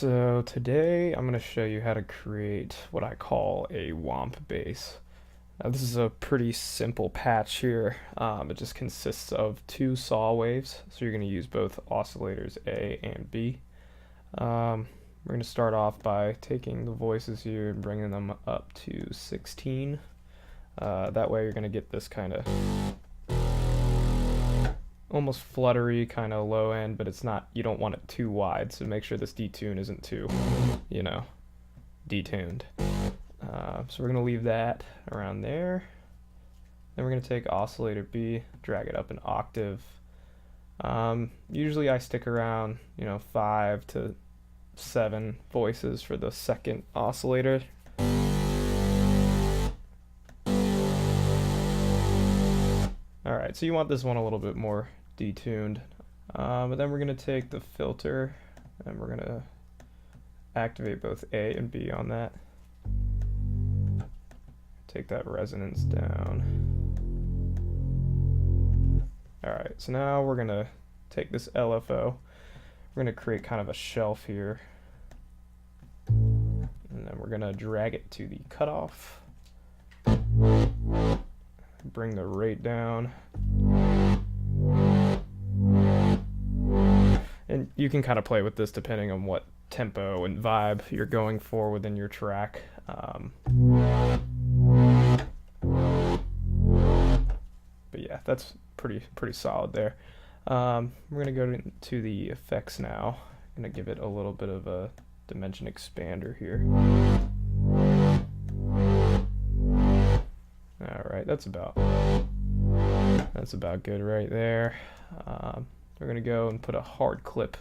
So today I'm going to show you how to create what I call a Womp Bass. Now this is a pretty simple patch here. It just consists of two saw waves, so you're going to use both oscillators A and B. We're going to start off by taking the voices here and bringing them up to 16. That way you're going to get this kind of almost fluttery kind of low end, but it's not, you don't want it too wide, so make sure this detune isn't too, detuned. So we're going to leave that around there. Then we're going to take oscillator B, drag it up an octave. Usually I stick around 5 to 7 voices for the second oscillator. Alright, so you want this one a little bit more detuned. But then we're going to take the filter and we're going to activate both A and B on that. Take that resonance down. Alright, so now we're going to take this LFO. We're going to create kind of a shelf here. And then we're going to drag it to the cutoff. Bring the rate down. And you can kind of play with this depending on what tempo and vibe you're going for within your track. But yeah, that's pretty solid there. We're going to go to the effects now. I'm going to give it a little bit of a dimension expander here. Alright, that's about good right there. We're going to go and put a hard clip,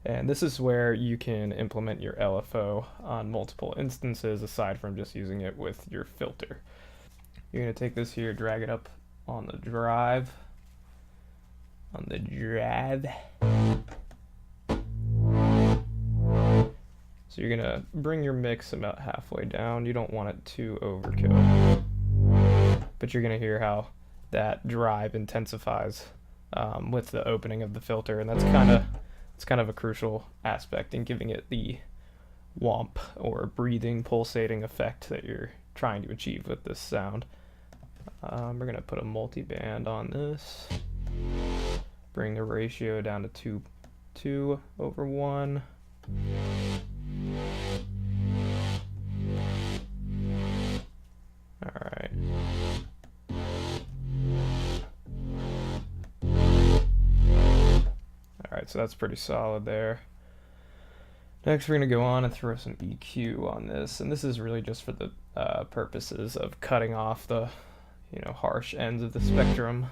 and this is where you can implement your LFO on multiple instances aside from just using it with your filter. You're going to take this here, drag it up on the drive. So you're going to bring your mix about halfway down. You don't want it too overkill, but you're going to hear how that drive intensifies with the opening of the filter, and that's kind of a crucial aspect in giving it the womp or breathing, pulsating effect that you're trying to achieve with this sound. We're going to put a multi-band on this, bring the ratio down to 2/1. Alright. Alright, so that's pretty solid there. Next we're going to go on and throw some EQ on this, and this is really just for the purposes of cutting off the harsh ends of the spectrum.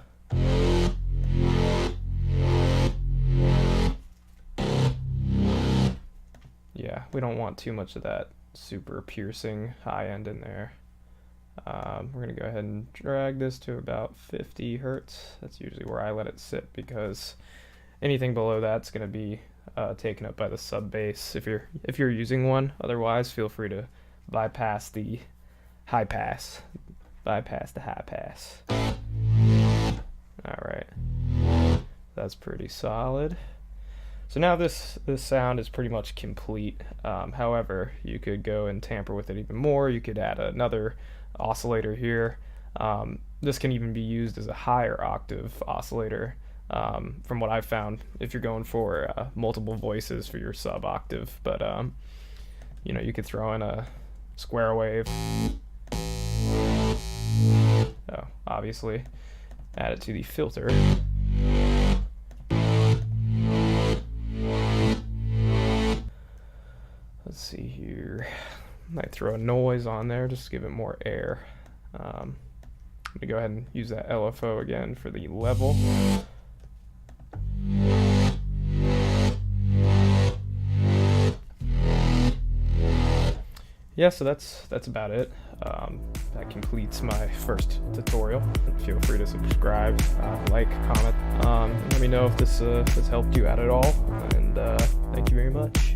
Yeah, we don't want too much of that super piercing high end in there. We're going to go ahead and drag this to about 50 hertz. That's usually where I let it sit, because anything below that's going to be taken up by the sub bass if you're using one. Otherwise, feel free to bypass the high pass. Bypass the high pass. Alright. That's pretty solid. So now this sound is pretty much complete. However, you could go and tamper with it even more. You could add another oscillator here. This can even be used as a higher octave oscillator, from what I've found, if you're going for multiple voices for your sub octave. But you could throw in a square wave. Oh, obviously add it to the filter. Let's see here. Might throw a noise on there just to give it more air. I'm gonna go ahead and use that LFO again for the level. Yeah, so that's about it. That completes my first tutorial. Feel free to subscribe, like, comment. Let me know if this has helped you out at all, and thank you very much.